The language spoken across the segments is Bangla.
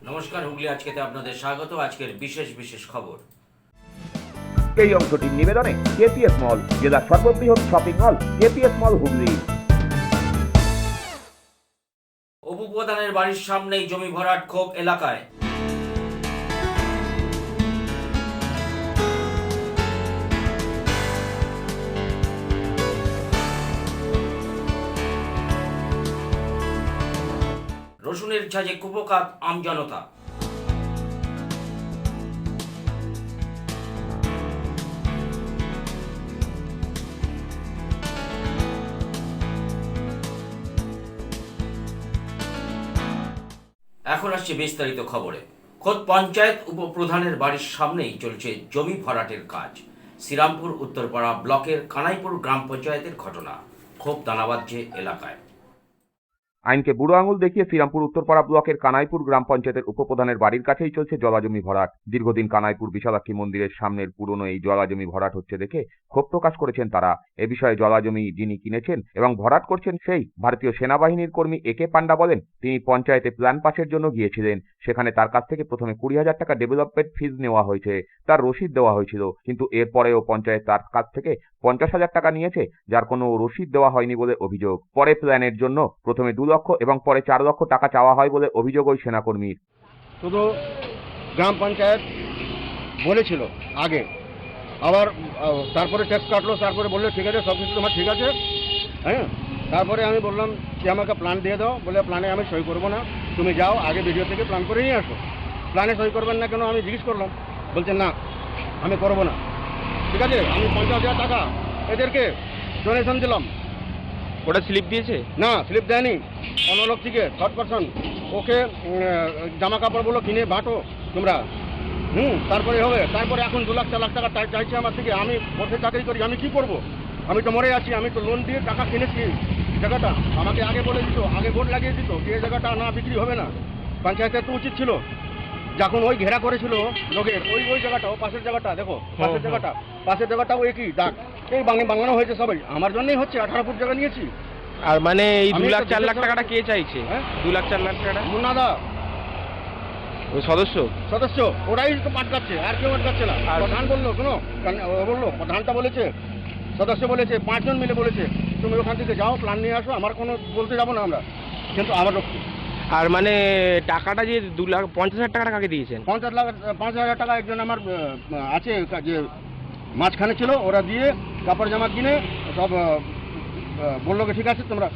নমস্কার, হুগলি আজকেতে আপনাদের স্বাগত। আজকের বিশেষ খবর। এই অংশটির নিবেদনে কেপিএস মল, জেলার সর্ববৃহৎ শপিং মল কেপিএস মল হুগলি। উপপ্রধানের বাড়ির সামনেই জমি ভরাট, ক্ষোভ এলাকায়। রসুনের ঝাঁজে কুপোকাত আমজনতা। এখন আসছে বিস্তারিত খবরে। খোদ পঞ্চায়েত উপপ্রধানের বাড়ির সামনেই চলছে জমি ভরাটের কাজ। শ্রীরামপুর উত্তরপাড়া ব্লকের কানাইপুর গ্রাম পঞ্চায়েতের ঘটনা। ক্ষোভ দানা বাঁধছে এলাকায়। আইনকে বুড়ো আঙুল দেখিয়ে শ্রীরামপুর উত্তরপাড়া ব্লকের কানাইপুর গ্রাম পঞ্চায়েতের উপপ্রধানের বাড়ির কাছেই চলছে জলাজমি ভরাট। দীর্ঘদিন কানাইপুর বিশালাক্ষী মন্দিরের সামনের পুরনো এই জলাজমি ভরাট হচ্ছে দেখে ক্ষোভ প্রকাশ করেছেন তারা। এ বিষয়ে জলাজমি যিনি কিনেছেন এবং ভরাট করছেন সেই ভারতীয় সেনাবাহিনীর কর্মী একে পান্ডা বলেন, তিনি পঞ্চায়েতে প্ল্যান পাসের জন্য গিয়েছিলেন। সেখানে তার কাছ থেকে প্রথমে 20,000 টাকা ডেভেলপমেন্ট ফিজ নেওয়া হয়েছে, তার রসিদ দেওয়া হয়েছিল, কিন্তু এরপরেও পঞ্চায়েত তার কাছ থেকে 50,000 টাকা নিয়েছে, যার কোনো রসিদ দেওয়া হয়নি বলে অভিযোগ। পরে প্ল্যানের জন্য প্রথমে 2 লক্ষ এবং পরে 4 লক্ষ টাকা চাওয়া হয় বলে অভিযোগ ওই সেনাকর্মীর। শুধু গ্রাম পঞ্চায়েত বলেছিল আগে, আবার তারপরে ট্যাক্স কাটলো, তারপরে বললো ঠিক আছে, সব কিছু তোমার ঠিক আছে। হ্যাঁ, তারপরে আমি বললাম যে আমাকে প্ল্যান দিয়ে দাও, বলে প্ল্যানে আমি সই করবো না, তুমি যাও আগে ভিডিও থেকে প্ল্যান করে নিয়ে আসো। প্ল্যানে সই করবেন না কেন আমি জিজ্ঞেস করলাম, বলছেন না আমি করবো না। ঠিক আছে, আমি 50,000 টাকা এদেরকে ডোনেশন দিলাম। ওটা স্লিপ দিয়েছে? না, স্লিপ দেয়নি, অন্য লোক থেকে থার্ড পার্সন। ওকে জামা কাপড়গুলো কিনে বাঁটো তোমরা, তারপরে হবে। তারপরে এখন 2 লাখ 4 লাখ টাকা চাইছে আমার থেকে। আমি বসে চাকরি করি, আমি কি করব? আমি তো মরে আছি, আমি তো লোন দিয়ে টাকা কিনেছি জায়গাটা। আমাকে আগে বলে দিত, আগে বোর্ড লাগিয়ে দিত যে এই জায়গাটা না বিক্রি হবে না। পঞ্চায়েতের তো উচিত ছিল, যখন ওই ঘেরা করেছিল লোকের, ওই জায়গাটা, ও পাশের জায়গাটা দেখো, পাশের জায়গাটা ওই কি দাগ, এই বাংলানো হয়েছে সবাই আমার জন্যই হচ্ছে। 18 ফুট জায়গা নিয়েছি। আর মানে এই আমি 2 লাখ একটা 4 লাখ জিজ্ঞেস টাকাটা কে চাইছে? হ্যাঁ? 2 লাখ 4 লাখ টাকাটা মুন্নাদা ওই সদস্য, ওরাই তো পাঠাচ্ছে, আর কেউ পাঠাচ্ছে না। আর প্রধান বললো, কোনো বললো, প্রধানটা বলেছে, সদস্য বলেছে, 5 জন মিলে বলেছে তুমি ওখান থেকে যাও, প্ল্যান নিয়ে আসো, আমার কোনো বলতে যাবো না আমরা। কিন্তু আমার আর মানে টাকাটা যে 2 লাখ 50,000 টাকাটা কাকে দিয়েছেন? 5,000 টাকা একজন আমার আছে যে মাঝখানে ছিল, ওরা দিয়ে কাপড় জামা কিনে সব বললো ঠিক আছে তোমরা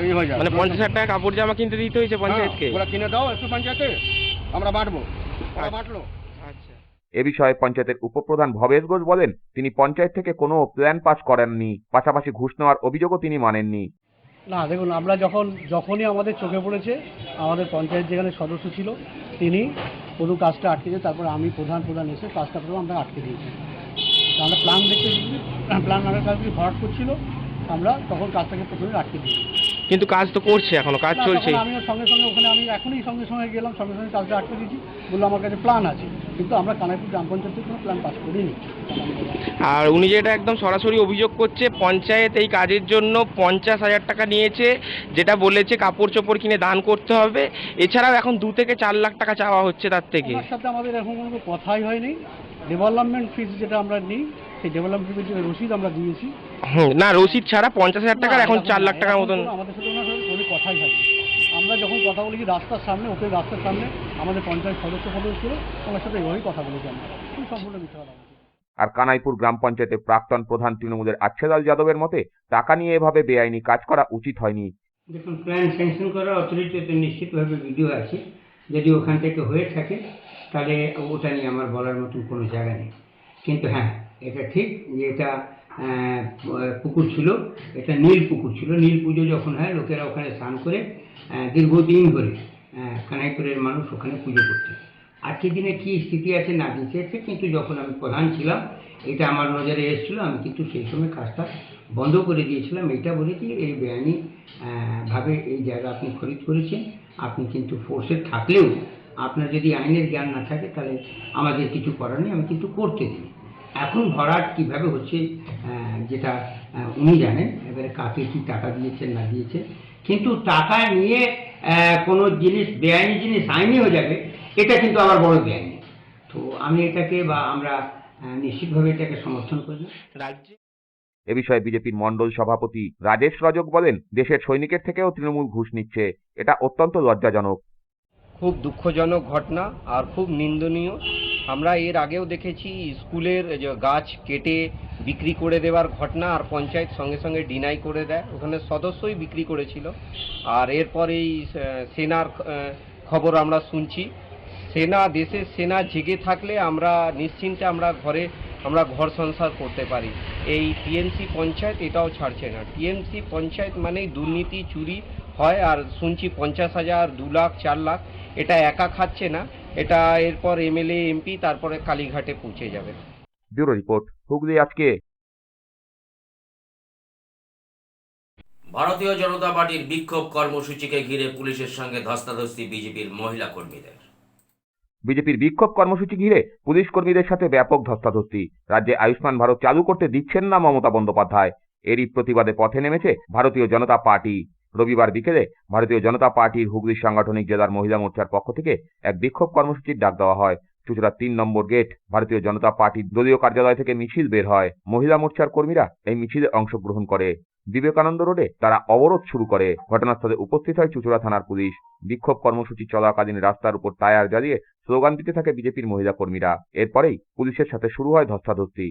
এই হয়ে যাবে। মানে 50,000 টাকা কাপড় জামা কিনতে দিতে হয়েছে পঞ্চায়েতকে? ওরা কিনে দাও একটু পঞ্চায়েতে, আমরা বাঁটবো। ওরা বাঁটলো। আচ্ছা। এ বিষয়ে পঞ্চায়েতের উপপ্রধান ভবেশ ঘোষ বলেন, তিনি পঞ্চায়েত থেকে কোনো প্ল্যান পাস করেননি, পাশাপাশি ঘুষ নেওয়ার অভিযোগও তিনি মানেননি। না দেখুন, আমরা যখনই আমাদের চোখে পড়েছে, আমাদের পঞ্চায়েত যেখানে সদস্য ছিল তিনি কোনো কাজটা আটকে দিয়ে, তারপর আমি প্রধান এসে কাজটা পুরো আমরা আটকে দিয়েছি। আমরা প্ল্যান দেখতে প্ল্যান নামের কাজগুলি ভরাট করছিল, আমরা তখন কাজটাকে প্রথমে আটকে দিয়েছি। কিন্তু কাজ তো করছে, এখনো কাজ চলছে। আমিও সঙ্গে ওখানে আমি এখনই সঙ্গে গেলাম, সঙ্গে কাজটা আটকে দিয়েছি, বললো আমার কাছে প্ল্যান আছে, কিন্তু আমরা কানাইপুর গ্রাম পঞ্চায়েতের কোনো প্ল্যান পাস করিনি। আর উনি যেটা একদম সরাসরি অভিযোগ করছে, পঞ্চায়েত এই কাজের জন্য 50,000 টাকা নিয়েছে, যেটা বলেছে কাপড় চোপড় কিনে দান করতে হবে। এছাড়াও এখন 2 থেকে 4 লাখ টাকা চাওয়া হচ্ছে তার থেকে। ওনার সাথে আমাদের এখন কোনো কথাই হয়নি। ডেভেলপমেন্ট ফিজ যেটা আমরা নিই, সেই ডেভেলপমেন্ট ফিজের রসিদ আমরা দিয়েছি। না, রসিদ ছাড়া 50,000 টাকার এখন 4 লাখ টাকার মতন। আমাদের সাথে ওনার সাথে কোনো কথাই হয়নি। আমরা যখন কথা বলেছি রাস্তার সামনে, ওকে রাস্তার সামনে আমাদের পঞ্চায়েত সদস্য ছিল, ওনার সাথে এইভাবেই কথা বলেছি আমরা। সম্পূর্ণ মিথ্যা কথা বলছি। আর কানাইপুর গ্রাম পঞ্চায়েতের প্রাক্তন প্রধান তৃণমূলের আচ্ছেদাল যাদবের মতে, টাকা নিয়ে এভাবে বেআইনি কাজ করা উচিত হয়নি। দেখুন, প্ল্যান স্যাংশন করার অথরিটিতে নিশ্চিতভাবে ভিডিও আছে। যদি ওখান থেকে হয়ে থাকে তাহলে ওটা নিয়ে আমার বলার মতন কোনো জায়গা নেই। কিন্তু হ্যাঁ, এটা ঠিক যে এটা পুকুর ছিল, এটা নীল পুকুর ছিল। নীল পুজো যখন হয় লোকেরা ওখানে স্নান করে দীর্ঘদিন ধরে কানাইপুরের মানুষ ওখানে পুজো করছে। আজকের দিনে কী স্থিতি আছে না দিয়েছে, কিন্তু যখন আমি প্রধান ছিলাম এটা আমার নজরে এসেছিলো, আমি কিন্তু সেই সময় কাজটা বন্ধ করে দিয়েছিলাম। এটা বলেছি এই বেআইনি ভাবে এই জায়গা আপনি খরিদ করেছেন, আপনি কিন্তু ফোর্সে থাকলেও আপনার যদি আইনের জ্ঞান না থাকে তাহলে আমাদের কিছু করার নেই, আমি কিন্তু করতে দিই। এখন ভরাট কীভাবে হচ্ছে যেটা উনি জানেন, এবারে কাকে কী টাকা দিয়েছেন না দিয়েছেন। কিন্তু টাকা নিয়ে কোনো জিনিস বেআইনি জিনিস আইনি হয়ে যাবে এটা কিন্তু আমার বড় বেআইনি। তো আমি এটাকে বা আমরা নিশ্চিতভাবে এটাকে সমর্থন করি। রাজ্যে এ বিষয়ে বিজেপির মণ্ডল সভাপতি রাজেশ রজক বলেন, দেশের সৈনিকের থেকেও তৃণমূল ঘুষ নিচ্ছে, এটা অত্যন্ত লজ্জাজনক। খুব দুঃখজনক ঘটনা আর খুব নিন্দনীয়। আমরা এর আগেও দেখেছি স্কুলের যে গাছ কেটে বিক্রি করে দেওয়ার ঘটনা, আর পঞ্চায়েত সঙ্গে সঙ্গে ডিনাই করে দেয়, ওখানে সদস্যই বিক্রি করেছিল। আর এরপর এই সেনার খবর আমরা শুনছি। দেশের সেনা জেগে থাকলে আমরা নিশ্চিন্তে আমরা ঘর সংসার করতে পারি। এই টিএমসি পঞ্চায়েত এটাও ছাড়ছে না। টিএমসি পঞ্চায়েত মানেই দুর্নীতি, চুরি হয়। আর শুনছি 50,000, 2 লাখ, 4 লাখ, এটা একা খাচ্ছে না, এটা এরপর এমএলএ, এমপি, তারপরে কালীঘাটে পৌঁছে যাবে। ব্যুরো রিপোর্ট, হুগলি আজকে। ভারতীয় জনতা পার্টির বিক্ষোভ কর্মসূচিকে ঘিরে পুলিশের সঙ্গে ধস্তাধস্তি বিজেপির মহিলা কর্মীদের। বিজেপির বিক্ষোভ কর্মসূচি ঘিরে পুলিশ কর্মীদের সাথে ব্যাপক ধস্তাধস্তি। রাজ্যে আয়ুষ্মান ভারত চালু করতে দিচ্ছেন না মমতা বন্দ্যোপাধ্যায়। এরই প্রতিবাদে পথে নেমেছে ভারতীয় জনতা পার্টি। রবিবার বিকেলে ভারতীয় জনতা পার্টির হুগলি সাংগঠনিক জেলার মহিলা মোর্চার পক্ষ থেকে এক বিক্ষোভ কর্মসূচির ডাক দেওয়া হয়। চুঁচুড়া 3 নম্বর গেট ভারতীয় জনতা পার্টির দলীয় কার্যালয় থেকে মিছিল বের হয়। মহিলা মোর্চার কর্মীরা এই মিছিলে অংশগ্রহণ করে। বিবেকানন্দ রোডে তারা অবরোধ শুরু করে। ঘটনাস্থলে উপস্থিত হয় চুঁচুড়া থানার পুলিশ। বিক্ষোভ কর্মসূচি চলাকালীন রাস্তার উপর টায়ার জ্বালিয়ে স্লোগান দিতে থাকে বিজেপির মহিলা কর্মীরা। এরপরেই পুলিশের সাথে শুরু হয় ধস্তাধস্তি।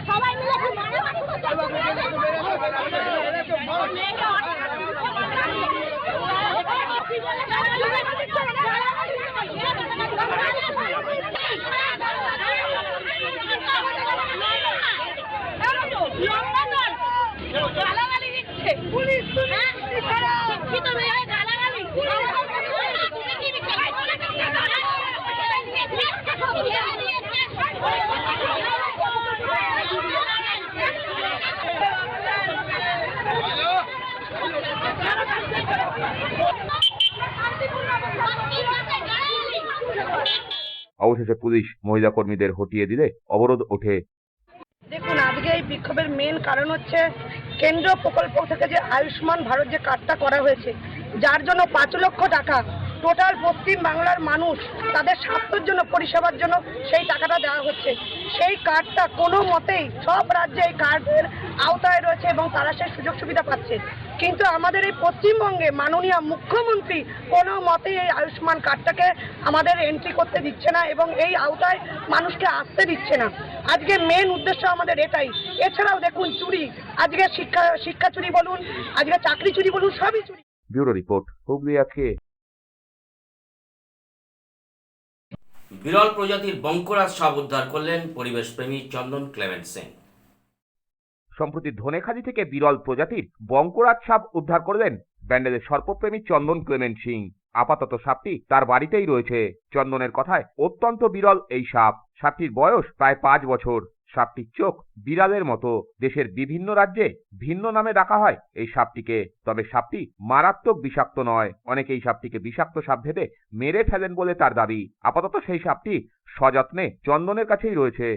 সবাই মিলে গালাগালি দিচ্ছে পুলিশ, শিক্ষিত মেয়ে গালাগালি। অবশেষে পুলিশ মহিলা কর্মীদের হটিয়ে দিলে অবরোধ ওঠে। দেখুন, আজকে এই বিক্ষোভের মেন কারণ হচ্ছে কেন্দ্রীয় প্রকল্প থেকে যে আয়ুষ্মান ভারত যে কার্ডটা করা হয়েছে, যার জন্য 5 লক্ষ টাকা টোটাল পশ্চিম বাংলার মানুষ তাদের স্বাস্থ্যের জন্য, পরিষেবার জন্য সেই টাকাটা দেওয়া হচ্ছে। সেই কার্ডটা কোনো মতেই সব রাজ্যে এই কার্ডের আওতায় রয়েছে এবং তারা সেই সুযোগ সুবিধা পাচ্ছে। কিন্তু আমাদের এই পশ্চিমবঙ্গে মাননীয় মুখ্যমন্ত্রী কোনো মতেই এই আয়ুষ্মান কার্ডটাকে আমাদের এন্ট্রি করতে দিচ্ছে না এবং এই আওতায় মানুষকে আসতে দিচ্ছে না। আজকে মেন উদ্দেশ্য আমাদের এটাই। এছাড়াও দেখুন চুরি, আজকে শিক্ষা চুরি বলুন, আজকে চাকরি চুরি বলুন, সবই চুরি। ব্যুরো রিপোর্ট, হুগলি আজকে। বিরল প্রজাতির বঙ্করাজ সাপ উদ্ধার করলেন পরিবেশপ্রেমী চন্দন ক্লেমেন্ট সিং। সম্প্রতি ধনেখালি থেকে বিরল প্রজাতির বঙ্করাজ সাপ উদ্ধার করলেন ব্যান্ডেলের সর্পপ্রেমী চন্দন ক্লেমেন্ট সিং। আপাতত সাপটি তার বাড়িতেই রয়েছে। চন্দনের কথায় অত্যন্ত বিরল এই সাপ। সাপটির বয়স প্রায় 5 বছর। সাপটির চোখ বিড়ালের মতো। দেশের বিভিন্ন রাজ্যে ভিন্ন নামে ডাকা হয় এই সাপটিকে। তবে সাপটি মারাত্মক বিষাক্ত নয়। অনেকে এই সাপটিকে বিষাক্ত সাপ ভেবে মেরে ফেলেন বলে তার দাবি। আপাতত সেই সাপটি সযত্নে চন্দনের কাছেই রয়েছে।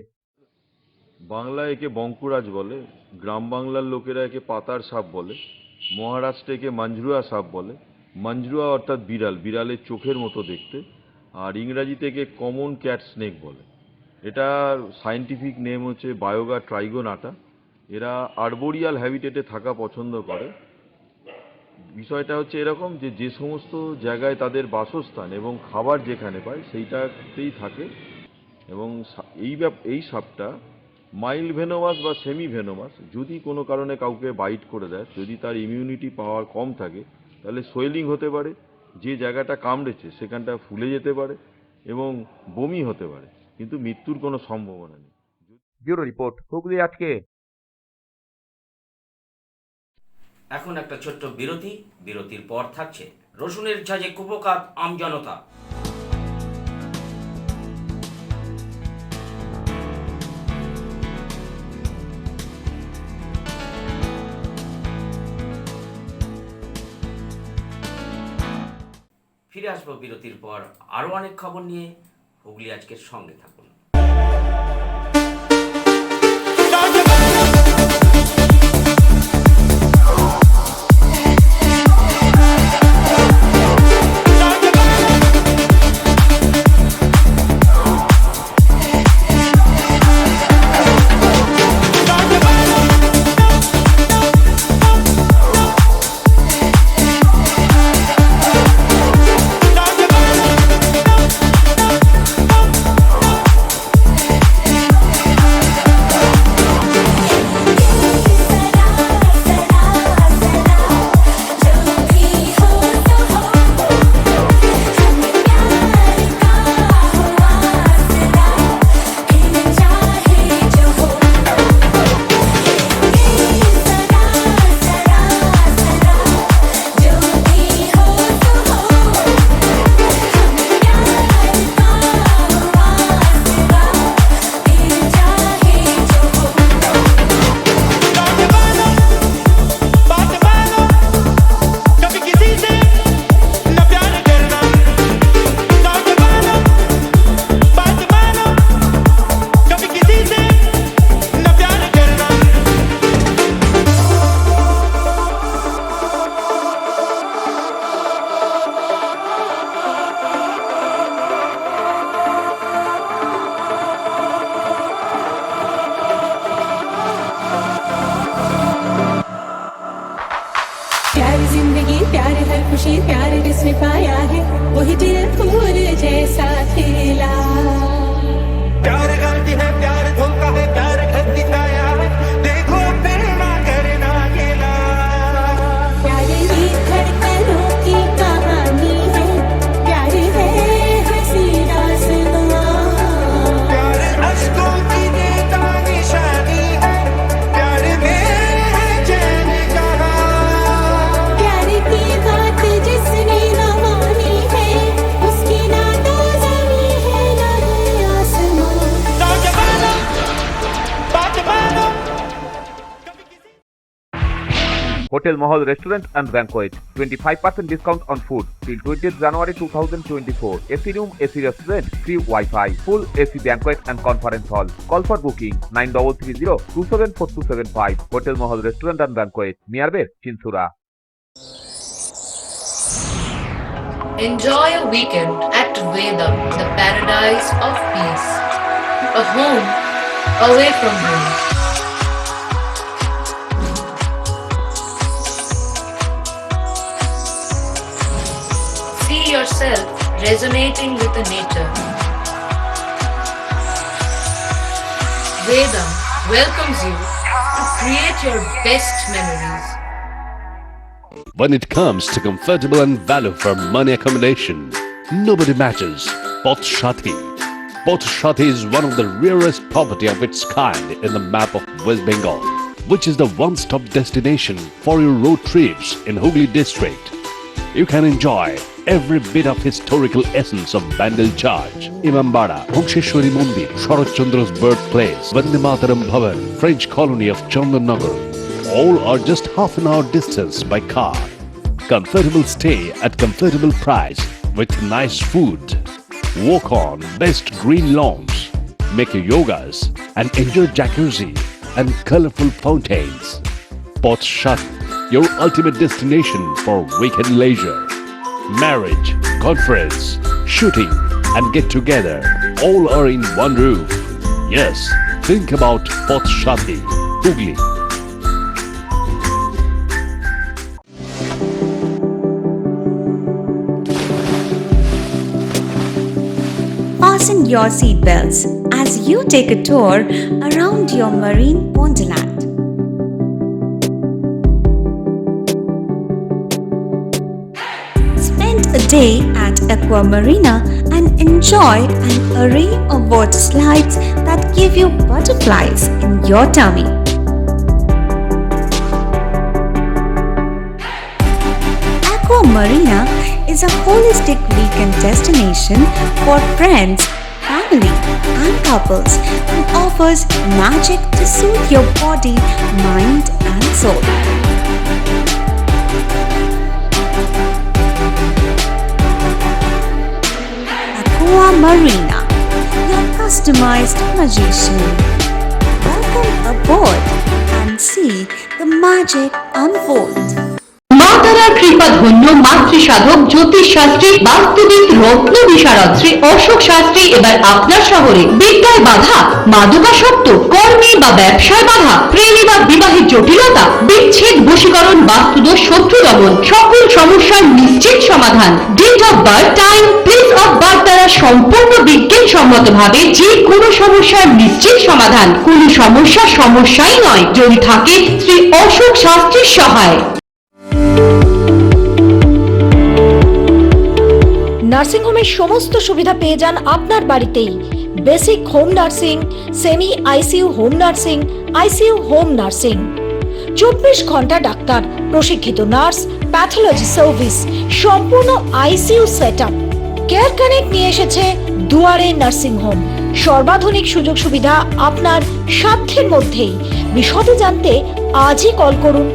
বাংলায় একে বঙ্কুরাজ বলে, গ্রাম বাংলার লোকেরা একে পাতার সাপ বলে, মহারাষ্ট্রে একে মাঞ্জরুয়া সাপ বলে। মাঞ্জরুয়া অর্থাৎ বিড়াল, বিড়ালের চোখের মতো দেখতে। আর ইংরাজিতে একে কমন ক্যাট স্নেক বলে। এটার সায়েন্টিফিক নেম হচ্ছে বায়োগা ট্রাইগোনাটা। এরা আর্বোরিয়াল হ্যাবিটেটে থাকা পছন্দ করে। বিষয়টা হচ্ছে এরকম যে সমস্ত জায়গায় তাদের বাসস্থান এবং খাবার যেখানে পায় সেইটাতেই থাকে। এবং এই সাপটা মাইল্ড ভেনোমাস বা সেমি ভেনোমাস, যদি কোনো কারণে কাউকে বাইট করে দেয়, যদি তার ইমিউনিটি পাওয়ার কম থাকে, তাহলে সোয়েলিং হতে পারে, যে জায়গাটা কামড়েছে সেখানটা ফুলে যেতে পারে এবং বমি হতে পারে, কিন্তু মৃত্যুর কোনো সম্ভাবনা নেই। ব্যুরো রিপোর্ট, হুগলি আজকে। এখন একটা ছোট্ট বিরতির পর থাকছে রসুনের ঝাঁজে কুপোকাত আমজনতা। ফিরে আসবো বিরতির পর আরও অনেক খবর নিয়ে। হুগলি আজকের সঙ্গে থাকুন। खुशी प्यार जिसने पाया है वही दिल फूल जैसा खिला। प्यार गलती है, प्यार धोखा है, प्यार घर दिखाया है, देखो फिर ना करना गिला। प्यार ही धड़कनों की कहानी है, प्यार है हंसी दास्तां। प्यार अश्कों की देता निशानी है, प्यार में है चैन कहाँ। प्यार की बात जिसने न मानी है उसकी ना तो ज़मीं है ना है आसमां। नौजवानों बात मानो। Hotel Mahal Restaurant and Banquet, 25% discount on food till 20th January 2024. AC room, AC restaurant, free Wi-Fi, full AC banquet and conference hall. Call for booking 9330-274275. Hotel Mahal Restaurant and Banquet, Miarbet, Chinsura. Enjoy a weekend at Vedam, the paradise of peace. A home away from home. See yourself resonating with the nature. Vedam welcomes you to create your best memories. When it comes to comfortable and value for money accommodation, nobody matches Poth Shati. Poth Shati is one of the rarest property of its kind in the map of West Bengal, which is the one-stop destination for your road trips in Hooghly district. You can enjoy every bit of historical essence of Bandel Church, Imambara, Bhongsheshwari Mandir, Sharat Chandra's birthplace, Vande Mataram Bhavan, French colony of Chandannagar. All are just half an hour distance by car. Comfortable stay at comfortable price with nice food. Walk on best green lawns, make your yogas and enjoy jacuzzi and colorful fountains. Poth Shati, your ultimate destination for weekend leisure. Marriage, conference, shooting and get together all are in one roof. Yes, think about Poth Shati, Hooghly. Fasten your seatbelts as you take a tour around your marine wonderland. Spend a day at Aqua Marina and enjoy an array of water slides that give you butterflies in your tummy. Aqua Marina is a holistic weekend destination for friends, family, and couples and offers magic to soothe your body, mind, and soul. Aqua Marina, your customized magician. Welcome aboard and see the magic unfold. মা তারার কৃপা ধন্য মাতৃসাধক জ্যোতিষ শাস্ত্রী বাস্তুবিদ রত্ন বিশারদ শ্রী অশোক শাস্ত্রী এবার আপনার শহরে। বিদ্যায় বাধা, মাদকাসক্ত, কর্মে বা ব্যবসায় বাধা, প্রেমে বা বিবাহের জটিলতা, বিচ্ছেদ, বশীকরণ, বাস্তুদোষ, শত্রু দমন, সকল সমস্যার নিশ্চিত সমাধান। Date of birth, time, place of birth দ্বারা সম্পূর্ণ বিজ্ঞানসম্মত ভাবে যে কোনো সমস্যার নিশ্চিত সমাধান। কোনো সমস্যাই নয় যদি থাকে শ্রী অশোক শাস্ত্রীর সহায়। নার্সিংহোমের সমস্ত সুবিধা পেয়ে যান আপনার বাড়িতেই। Basic home nursing, semi ICU home nursing, ICU home nursing, 24 ঘন্টা ডাক্তার, প্রশিক্ষিত নার্স, প্যাথোলজি সার্ভিস, সম্পূর্ণ আইসিইউ সেটআপ। কেয়ার কানেক্ট নিয়ে এসেছে দুয়ারে নার্সিং হোম। সর্বাধুনিক সুযোগ সুবিধা আপনার সাধ্যের মধ্যেই। বিশদে জানতে আজই কল করুন।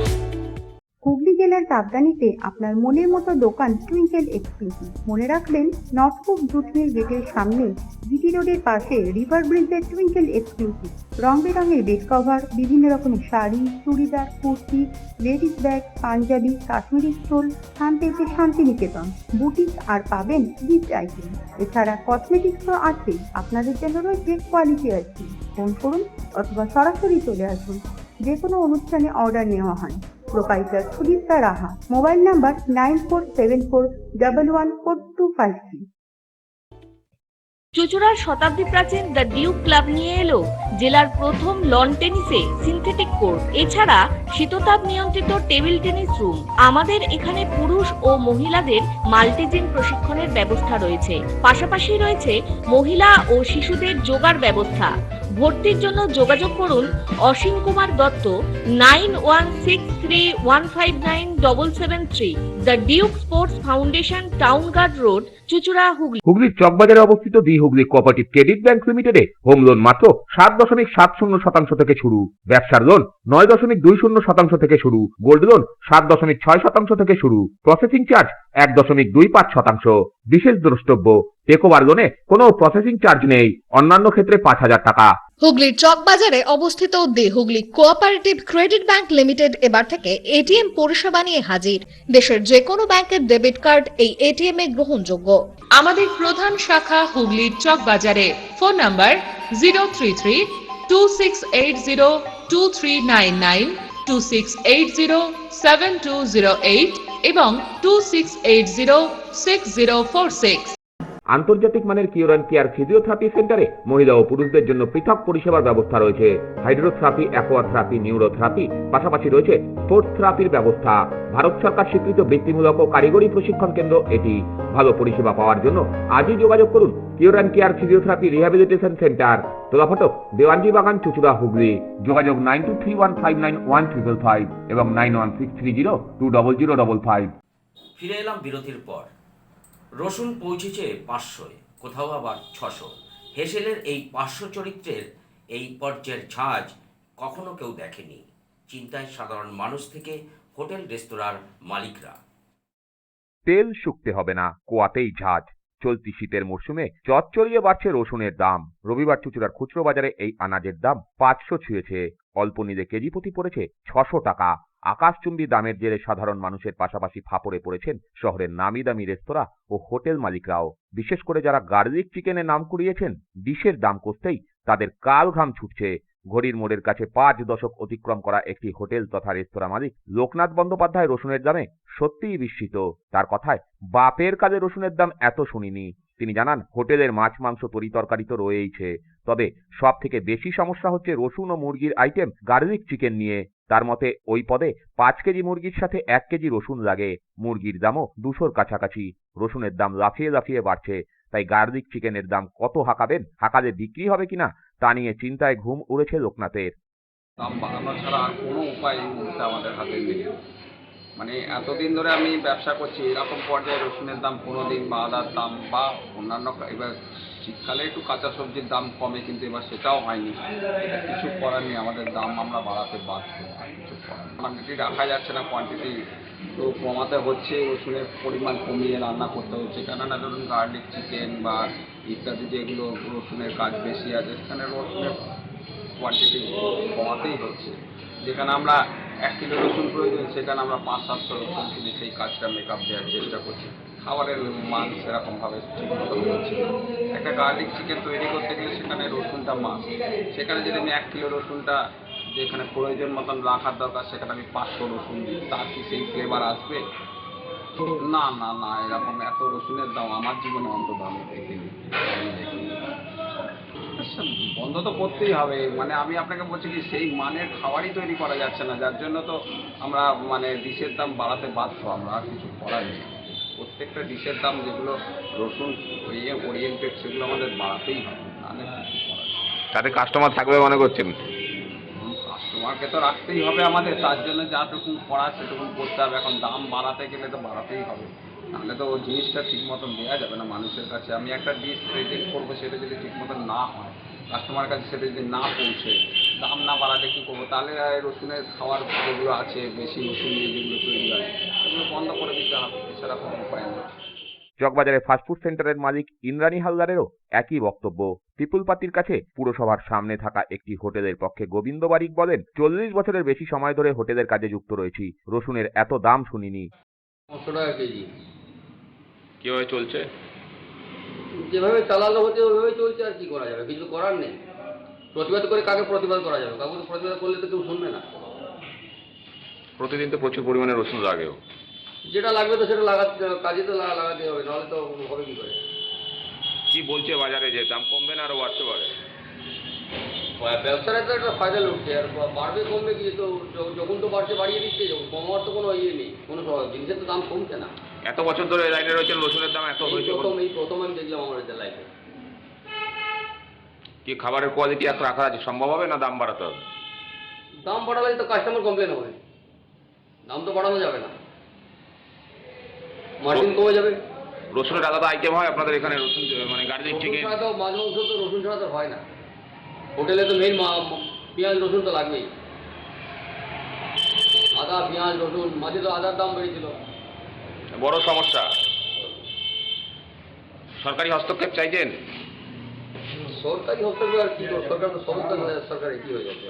হুগলি জেলার কাপ্তানিতে আপনার মনের মতো দোকান টুইঙ্কেল এক্সক্লুসিভ। মনে রাখবেন, নর্থ কুক জুট মিল গেটের সামনে জিটি রোডের পাশে রিভার ব্রিজের টুইঙ্কেল এক্সক্লুসিভ। রং বেরঙের বেড কভার, বিভিন্ন রকমের sari, churidar, kurti, ladies bag, panjabi, Kashmiri stole, স্থান পেয়েছে শান্তিনিকেতন বুটিক, আর পাবেন গিফট আইটেম। এছাড়া কসমেটিক্স তো আছেই, আপনাদের জন্য রয়েছে কোয়ালিটি আইটেম। ফোন করুন অথবা সরাসরি চলে আসুন। যে কোনো অনুষ্ঠানে অর্ডার নেওয়া হয়। Proprietor Sudipta Raha. Mobile number 9474114253। চুঁচুড়ার শতাব্দী প্রাচীন দ্য ডিউক ক্লাব নিয়ে এলো জেলার প্রথম লন টেনিসে সিনথেটিক কোর্ট, এছাড়া শীততাপ নিয়ন্ত্রিত টেবিল টেনিস রুম। আমাদের এখানে পুরুষ ও মহিলাদের মাল্টিজিম প্রশিক্ষণের ব্যবস্থা রয়েছে। পাশাপাশি রয়েছে মহিলা ও শিশুদের যোগার ব্যবস্থা। ভর্তির জন্য যোগাযোগ করুন Asim Kumar Dutta 9163159773। The Duke sports foundation, town guard road, চুঁচুড়া, হুগলি। হুগলির চকবাজারে অবস্থিত the Hooghly cooperative credit bank লিমিটেডে হোম লোন মাত্র 7.70% থেকে শুরু, ব্যবসার লোন 9.20% থেকে শুরু, গোল্ড লোন 7.6% থেকে শুরু, প্রসেসিং চার্জ 1.25%। বিশেষ দ্রষ্টব্য, টেকওভার লোনে কোনো প্রসেসিং চার্জ নেই, অন্যান্য ক্ষেত্রে 5,000 টাকা। হুগলির চকবাজারে অবস্থিত the Hooghly cooperative credit bank limited এবার থেকে এটিএম পরিষেবা নিয়ে হাজির। দেশের যে কোনো ব্যাংকের ডেবিট কার্ড এই এটিএম এ গ্রহণযোগ্য। আমাদের প্রধান শাখা হুগলির চকবাজারে। ফোন নাম্বার 033-2680-2399, 2680-7208 এবং 2680-6046। আন্তর্জাতিক মানের কিওর অ্যান্ড কেয়ার ফিজিওথেরাপি সেন্টারে মহিলা ও পুরুষদের জন্য পৃথক পরিষেবার ব্যবস্থা রয়েছে। হাইড্রোথেরাপি, অ্যাকোয়াথেরাপি, নিউরোথেরাপি, পাশাপাশি রয়েছে স্পোর্টস থেরাপির ব্যবস্থা। ভারত সরকার স্বীকৃত বৃত্তিমূলক ও কারিগরি প্রশিক্ষণ কেন্দ্র এটি। ভালো পরিষেবা পাওয়ার জন্য আজই যোগাযোগ করুন cure and care physiotherapy rehabilitation centre, Tolaphatak, Dewanji Bagan, চুঁচুড়া, হুগলি। যোগাযোগ 9231591555 এবং 9163020055। ফিরে এলাম বিরতির পর। রসুন পৌঁছেছে 500, কোথাও আবার 600। হেসেলের এই 500 চরিত্রের এই পর্যায়ের ঝাঁজ কখনো কেউ দেখেনি। চিন্তায় সাধারণ মানুষ থেকে হোটেল রেস্তোরাঁর মালিকরা। তেল শুকতে হবে না, কোয়াতেই ঝাঁজ। চলতি শীতের মরশুমে চচ্চড়িয়ে বাড়ছে রসুনের দাম। রবিবার চুঁচুড়ার খুচরো বাজারে এই আনাজের দাম 500 ছুঁয়েছে। অল্প নিলে কেজি প্রতি পড়েছে 600 টাকা। আকাশচুম্বী দামের জেরে সাধারণ মানুষের পাশাপাশি ফাপড়ে পড়েছেন শহরের নামি দামি রেস্তোরাঁ ও হোটেল মালিকরাও। বিশেষ করে যারা গার্লিক চিকেনে নাম কুড়িয়েছেন, ডিশের দাম কষতেই তাদের কাল ঘাম ছুটছে। ঘড়ির মোড়ের কাছে 5 দশক অতিক্রম করা একটি হোটেল তথা রেস্তোরাঁ মালিক লোকনাথ বন্দ্যোপাধ্যায় রসুনের দামে সত্যিই বিস্মিত। তার কথায়, বাপের কালে রসুনের দাম এত শুনিনি। তিনি জানান, হোটেলের মাছ, মাংস, তরিতরকারি তো রয়েইছে, তবে সব থেকে বেশি সমস্যা হচ্ছে রসুন ও মুরগির আইটেম গার্লিক চিকেন নিয়ে। তার মতে ওই পদে 5 কেজি মুরগির সাথে 1 কেজি রসুন লাগে। মুরগির দামও 200-র কাছাকাছি। রসুনের দাম লাফিয়ে লাফিয়ে বাড়ছে। তাই গার্লিক চিকেনের দাম কত হাঁকাবেন, হাঁকালে বিক্রি হবে কিনা তা নিয়ে চিন্তায় ঘুম উড়েছে লোকনাথের। দাম বাড়ানো ছাড়া আর কোনো উপায় এই মুহূর্তে আমাদের হাতে নেই। মানে এতদিন ধরে আমি ব্যবসা করছি, এরকম পর্যায়ে রসুনের দাম কোনোদিন বা আদার দাম বা অন্যান্য, এবার শীতকালে একটু কাঁচা সবজির দাম কমে, কিন্তু এবার সেটাও হয়নি। এটা কিছু করার নেই, আমাদের দাম আমরা বাড়াতে বাধ্য, আর কিছু করার নেই। কোয়ান্টিটি রাখা যাচ্ছে না, কোয়ান্টিটি তো কমাতে হচ্ছে, রসুনের পরিমাণ কমিয়ে রান্না করতে হচ্ছে। কেননা ধরুন গার্লিক চিকেন বা ইত্যাদি যেগুলো রসুনের কাজ বেশি আছে, সেখানে রসুনের কোয়ান্টিটি কমাতেই হচ্ছে। যেখানে আমরা 1 কিলো রসুন প্রয়োজন, সেখানে আমরা 500-700 রসুন কিনে সেই কাজটা মেকআপ দেওয়ার চেষ্টা করছি। খাবারের মান সেরকমভাবে ঠিক মতো হচ্ছে না। একটা গার্লিক চিকেন তৈরি করতে গেলে সেখানে রসুনটা মাছ, সেখানে যদি আমি 1 কিলো রসুনটা যেখানে প্রয়োজন মতন রাখার দরকার, সেখানে আমি 500 রসুন দিই, তার কি সেই ফ্লেভার আসবে? না না না, এরকম এত রসুনের দাম আমার জীবনে অন্তত আমি দেখিনি। বন্ধ তো করতেই হবে, মানে আমি আপনাকে বলছি কি, সেই মানের খাবারই তৈরি করা যাচ্ছে না, যার জন্য তো আমরা মানে ডিশের দাম বাড়াতে বাধ্য, আমরা আর কিছু করার নেই। প্রত্যেকটা ডিশের দাম যেগুলো রসুন ওরিয়েন্টেড, সেগুলো আমাদের বাড়াতেই হবে, নাহলে কিছু করার নেই। তাতে কাস্টমার থাকবে মনে করছেন? কাস্টমারকে তো রাখতেই হবে আমাদের, তার জন্য যাটুকু করা সেটুকু করতে হবে। এখন দাম বাড়াতে গেলে তো বাড়াতেই হবে, নাহলে তো ওই জিনিসটা ঠিক মতন দেওয়া যাবে না মানুষের কাছে। আমি একটা ডিশ প্রেজেন্ট করবো, সেটা যদি ঠিক মতন না হয়, কাস্টমারের কাছে সেটা যদি না পৌঁছে, দাম না বাড়ালে কী করবো? তাহলে রসুনের খাওয়ার যেগুলো আছে, বেশি রসুন দিয়ে যেগুলো তৈরি হয়, সেগুলো বন্ধ করে দিতে হবে, এছাড়া কোনো উপায় নেই। চকবাজারে ফাস্টফুড সেন্টারের মালিক ইন্দ্রাণী হালদারেরও একই বক্তব্য। পিপুল পার্টির কাছে পুরসভার সামনে থাকা একটি হোটেলের পক্ষে গোবিন্দ বারিক বলেন, 40 বছরের বেশি সময় ধরে হোটেলের কাজে যুক্ত রয়েছি, রসুনের এত দাম শুনিনি। 500 টাকা কেজি। কিভাবে চলছে? যেভাবে চালানো হচ্ছে ওইভাবে চলছে, আর কি করা যাবে? কিছু করার নেই। প্রতিবাদ করে কাকে প্রতিবাদ করা যাবে? কাউকে প্রতিবাদ করলে তো কেউ শুনবে না। প্রতিদিন তো প্রচুর পরিমাণে রসুন লাগেও। যেটা লাগবে তো সেটা লাগাতে, কাজে তো লাগাতে হবে, নাহলে তো হবে কি করে? কি বলছে বাজারে যে দাম কমবে না আরো বাড়তে পারে? ব্যবসার তো একটা ফায়দা লুটছে, আর বাড়বে কমবে কি? তো যখন তো বাড়ছে বাড়িয়ে দিচ্ছে, যখন কমার তো কোনো ইয়ে নেই, কোনো জিনিসের তো দাম কমছে না। এত বছর ধরে লাইনে রয়েছেন, রসুনের দাম এত হয়েছে? প্রথম আমি দেখলাম আমার লাইফে। কি খাবারের কোয়ালিটি এত রাখা আছে সম্ভব হবে, না দাম বাড়াতে হবে? দাম বাড়ালে তো কাস্টমার কমপ্লেন হবে, দাম তো বাড়ানো যাবে না, মার্জিন কমে যাবে। রসুনের আলাদা আইটেম হয় আপনাদের এখানে? রসুন মানে গার্লিক চিকেন ছাড়া তো মাছ মাংস তো রসুন ছাড়া তো হয় না। হোটেলে তো মেন পেঁয়াজ রসুন তো লাগবেই। আদা পেঁয়াজ রসুন, মাঝে তো আদার দাম বেড়েছিল, বড় সমস্যা। সরকারি হস্তক্ষেপ চাইছেন? সরকারি হস্তক্ষেপ আর কি করবে? সরকার তো সমস্ত সরকারি কি হয়ে যাচ্ছে।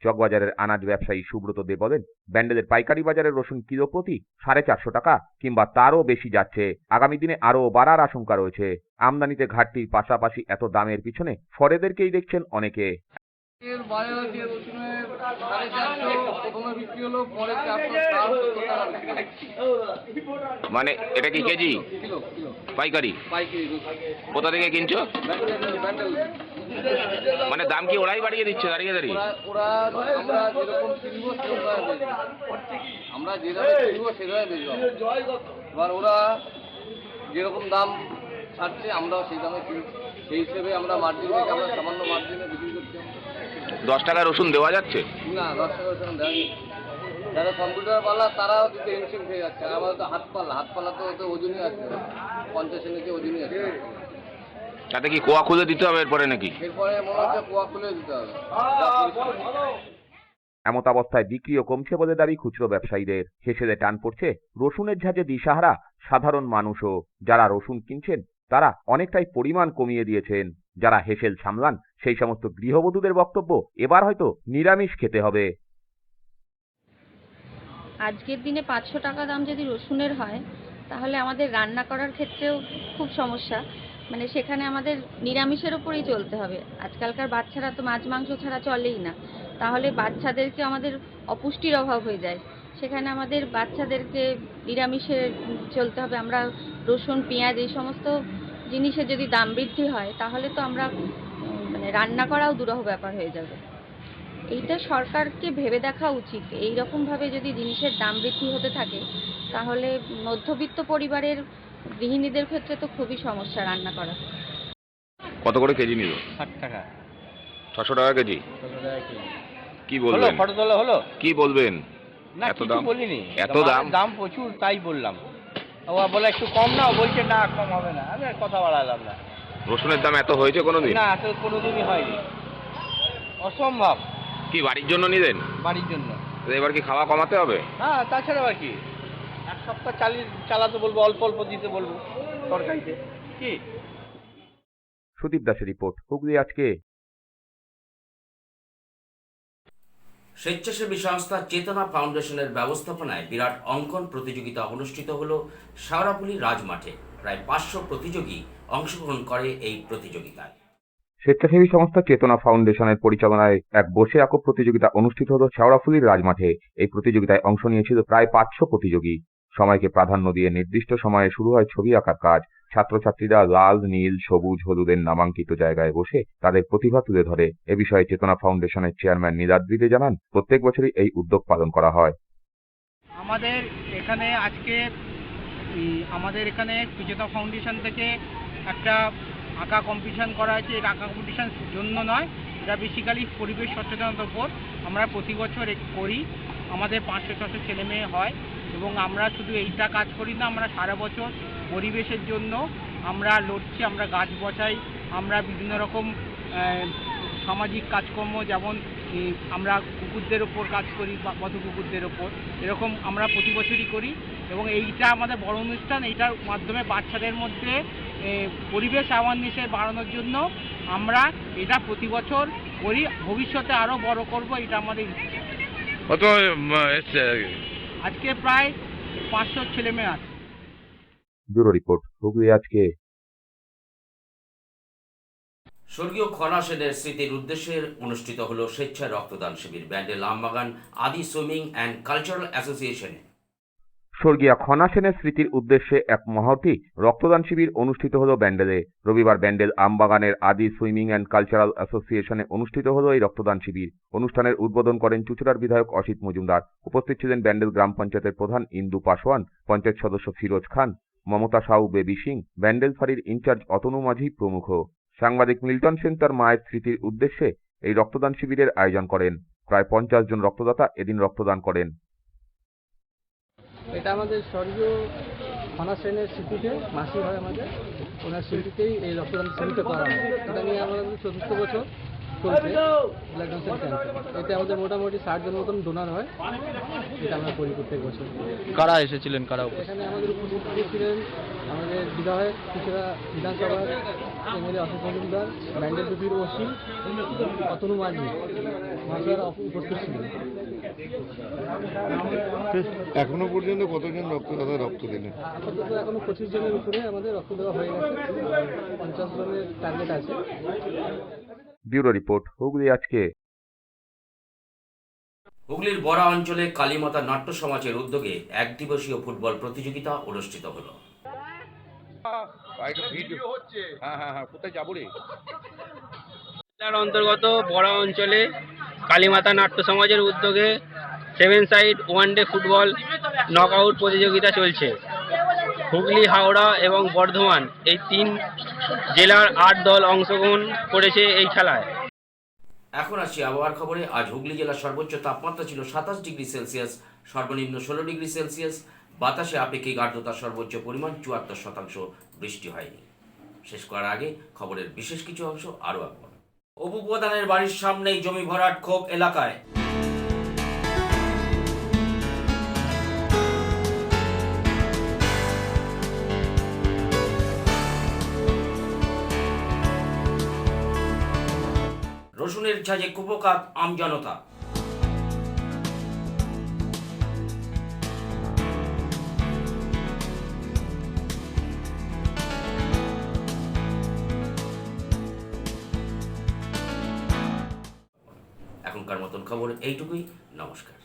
চকবাজারের আনাজ ব্যবসায়ী সুব্রত দে বলেন, ব্যান্ডেলের পাইকারি বাজারের রসুন কিলো প্রতি 450 টাকা কিংবা তারও বেশি যাচ্ছে। আগামী দিনে আরও বাড়ার আশঙ্কা রয়েছে। আমদানিতে ঘাটতির পাশাপাশি এত দামের পিছনে ফরেদেরকেই দেখছেন অনেকে। বাজার দিয়ে রসুনের 450, প্রথমে বিক্রি হলো, পরে 400। মানে এটা কি কেজি? কিলো পাইকারি? পাইকারি। কোথা থেকে কিনছো? ব্যান্ডেল। মানে দাম কি ওরাই বাড়িয়ে দিচ্ছে দাঁড়িয়ে দাঁড়িয়ে? ওরা আমরা যেরকম কিনবো সেরকম বেচবো, আমরা যেভাবে কিনবো সেভাবে বেচবো। এবার ওরা যেরকম দাম ছাড়ছে আমরাও সেই দামে কিনছি, সেই হিসেবে আমরা মার্জিন থেকে আমরা সামান্য মার্জিনে বিক্রি করছি। 10 টাকা রসুন দেওয়া যাচ্ছে না, 10 টাকা রসুন দেয়নি। যারা কম্পিউটার পাল্লা তারাও দিতে হিমশিম খেয়ে যাচ্ছে। আর আমাদের তো হাত পাল্লা তো ওজনই আছে, 50 নিচে ওজনই আছে। তাতে কি কোয়া খুলে দিতে হবে এরপরে নাকি? এরপরে মনে হচ্ছে কোয়া খুলে দিতে হবে। এমত অবস্থায় বিক্রিও কমছে বলে দাবি খুচরো ব্যবসায়ীদের। হেসেলে টান পড়ছে রসুনের ঝাঁজে দিশাহারা সাধারণ মানুষও। যারা রসুন কিনছেন তারা অনেকটাই পরিমাণ কমিয়ে দিয়েছেন। যারা হেসেল সামলান সেই সমস্ত গৃহবধূদের বক্তব্য, এবার হয়তো নিরামিষ খেতে হবে। আজকের দিনে 500 টাকা দাম যদি রসুনের হয়, তাহলে আমাদের রান্না করার ক্ষেত্রেও খুব সমস্যা। মানে সেখানে আমাদের নিরামিষের ওপরেই চলতে হবে। আজকালকার বাচ্চারা তো মাছ মাংস ছাড়া চলেই না, তাহলে বাচ্চাদেরকে আমাদের অপুষ্টির অভাব হয়ে যায়। সেখানে আমাদের বাচ্চাদেরকে নিরামিষে চলতে হবে। আমরা রসুন পেঁয়াজ এই সমস্ত জিনিসের যদি দাম বৃদ্ধি হয়, তাহলে তো আমরা মানে রান্না করাও দুরূহ ব্যাপার হয়ে যাবে। এইটা সরকারকে ভেবে দেখা উচিত। এই রকমভাবে যদি জিনিসের দাম বৃদ্ধি হতে থাকে, তাহলে মধ্যবিত্ত পরিবারের গৃহিণীদের ক্ষেত্রে তো খুবই সমস্যা রান্না করা। কত করে কেজি নিল? 60 টাকা। 600 টাকা কেজি? 600 টাকা কেজি। কি বলবেন? ফটো তোলা হলো? কি বলবেন? না এত কিছু দাম? বলিনি, এত দাম? দাম প্রচুর তাই বললাম। ও বলে একটু কম না, ও বলছে না কম হবে না, আমি আর কথা বাড়ালাম না। রসুনের দাম এত হয়েছে কোনোদিন? না এত কোনোদিনই হয়নি, অসম্ভব। কি বাড়ির জন্য নিলেন? বাড়ির জন্য। তো এবার কি খাওয়া কমাতে হবে? হ্যাঁ তাছাড়া আর কি, এক সপ্তাহ চালাতে বলবো, অল্প অল্প দিতে বলবো তরকারিতে। কি সুদীপ দাসের রিপোর্ট, হুগলি আজকে। স্বেচ্ছাসেবী সংস্থা চেতনা ফাউন্ডেশনের ব্যবস্থাপনায় বিরাট অঙ্কন প্রতিযোগিতা অনুষ্ঠিত হল শেওড়াফুলি রাজমাঠে। প্রায় 500 প্রতিযোগী অংশগ্রহণ করে এই প্রতিযোগিতায়। স্বেচ্ছাসেবী সংস্থা চেতনা ফাউন্ডেশনের পরিচালনায় এক বসে আঁকো প্রতিযোগিতা অনুষ্ঠিত হল শেওড়াফুলির রাজমাঠে। এই প্রতিযোগিতায় অংশ নিয়েছিল প্রায় 500 প্রতিযোগী। সময়কে প্রাধান্য দিয়ে নির্দিষ্ট সময়ে শুরু হয় ছবি আঁকার কাজ। ছাত্রছাত্রীরা লাল, নীল, সবুজ, হলুদের নামাঙ্কিত জায়গায় বসে তাদের প্রতিভা তুলে ধরে। এ বিষয়ে চেতনা ফাউন্ডেশনের চেয়ারম্যান নীলাদ্রি দে জানান, প্রত্যেক বছরই এই উদ্যোগ পালন করা হয়। আমাদের এখানে আজকে আমাদের এখানে চেতনা ফাউন্ডেশন থেকে একটা আঁকা কম্পিটিশান করা হয়েছে। এই আঁকা কম্পিটিশান জন্য নয়, এটা বেসিক্যালি পরিবেশ সচেতনতার উপর আমরা প্রতি বছর করি। আমাদের 500-600 ছেলে মেয়ে হয় এবং আমরা শুধু এইটা কাজ করি না, আমরা সারা বছর পরিবেশের জন্য আমরা লড়ছি, আমরা গাছ বসাই, আমরা বিভিন্ন রকম সামাজিক কাজকর্ম, যেমন আমরা কুকুরদের ওপর কাজ করি, পথ কুকুরদের ওপর, এরকম আমরা প্রতি বছরই করি। এবং এইটা আমাদের বড় অনুষ্ঠান, এইটার মাধ্যমে বাচ্চাদের মধ্যে পরিবেশ অ্যাওয়ারনেসের বাড়ানোর জন্য আমরা এটা প্রতি বছর করি। ভবিষ্যতে আরও বড় করব, এটা আমাদের ইচ্ছা। কত এসছে? আজকে প্রায় 500 ছেলে মেয়ে আছে। ব্যুরো রিপোর্ট, হুগলি আজকে। স্বর্গীয় খনা সেনের স্মৃতির উদ্দেশ্যে অনুষ্ঠিত হল স্বেচ্ছায় রক্তদান শিবির ব্যান্ডেল আমবাগান আদি সুইমিং অ্যান্ড কালচারাল অ্যাসোসিয়েশনে। স্বর্গীয় খনা সেনের স্মৃতির উদ্দেশ্যে এক মহতি রক্তদান শিবির অনুষ্ঠিত হল ব্যান্ডেলে। রবিবার ব্যান্ডেল আমবাগানের আদি সুইমিং অ্যান্ড কালচারাল অ্যাসোসিয়েশনে অনুষ্ঠিত হল এই রক্তদান শিবির। অনুষ্ঠানের উদ্বোধন করেন চুঁচুড়ার বিধায়ক অসিত মজুমদার। উপস্থিত ছিলেন ব্যান্ডেল গ্রাম পঞ্চায়েতের প্রধান ইন্দু পাসওয়ান, পঞ্চায়েত সদস্য ফিরোজ খান, মমতা সাউ, বেবি সিং, ব্যান্ডেল ফাঁড়ির ইনচার্জ অতনু মাঝি প্রমুখ। সাংবাদিক মিল্টন সেন তার মায়ের স্মৃতির উদ্দেশ্যে এই রক্তদান শিবিরের আয়োজন করেন। প্রায় 50 জন রক্তদাতা এদিন রক্তদান করেন। এটা আমাদের স্বর্গীয় খনা সেনের স্মৃতিতে, মাসি হয় আমাদের, ওনার স্মৃতিতেই এই রক্তদান শিবিরটা করা হয়। এটা নিয়ে আমাদের 4th বছর চলছে ব্লাড ডোনেশন ক্যাম্প। এতে আমাদের মোটামুটি 60 জন মতন ডোনার হয়, এটা আমরা করি প্রত্যেক বছর। কারা এসেছিলেন, কারা? এখানে আমাদের উপস্থিত ছিলেন আমাদের বিধায়ক, চুঁচুড়া বিধানসভার এমএলএ অসিত মজুমদার, ব্যান্ডেল টুপির ওসি অতনু মাঝি মহাশয়রা উপস্থিত ছিলেন। এখনো পর্যন্ত কতজন রক্তদাতা রক্ত দিলেন? আপাতত এখনো 25 জনের উপরে আমাদের রক্ত দেওয়া হয়ে গেছে, 50 জনের টার্গেট আছে। ব্যুরো রিপোর্ট, হুগলি আজকে। হুগলির বড়া অঞ্চলে কালীমাতা নাট্য সমাজের উদ্যোগে একদিবসীয় ফুটবল প্রতিযোগিতা অনুষ্ঠিত হল। কোথায় যাবো রে? জেলার অন্তর্গত বড়া অঞ্চলে কালীমাতা নাট্য সমাজের উদ্যোগে 7 সাইড ওয়ানডে ফুটবল নকআউট প্রতিযোগিতা চলছে। হুগলি, হাওড়া এবং বর্ধমান এই 3 জেলার 8 দল অংশগ্রহণ করেছে এই খেলায়। এখন আসছি আবহাওয়ার খবরে। আজ হুগলি জেলার সর্বোচ্চ তাপমাত্রা ছিল 27 ডিগ্রি সেলসিয়াস, সর্বনিম্ন 16 ডিগ্রি সেলসিয়াস। বাতাসে আপেক্ষিক আর্দ্রতার সর্বোচ্চ পরিমাণ 74%। বৃষ্টি হয়নি। শেষ করার আগে খবরের বিশেষ কিছু অংশ আরও একবার। উপপ্রধানের বাড়ির সামনেই জমি ভরাট খোপ এলাকায়। রসুনের ঝাঁজে কুপোকাত আমজনতা। এখনকার মতন খবর এইটুকুই। নমস্কার।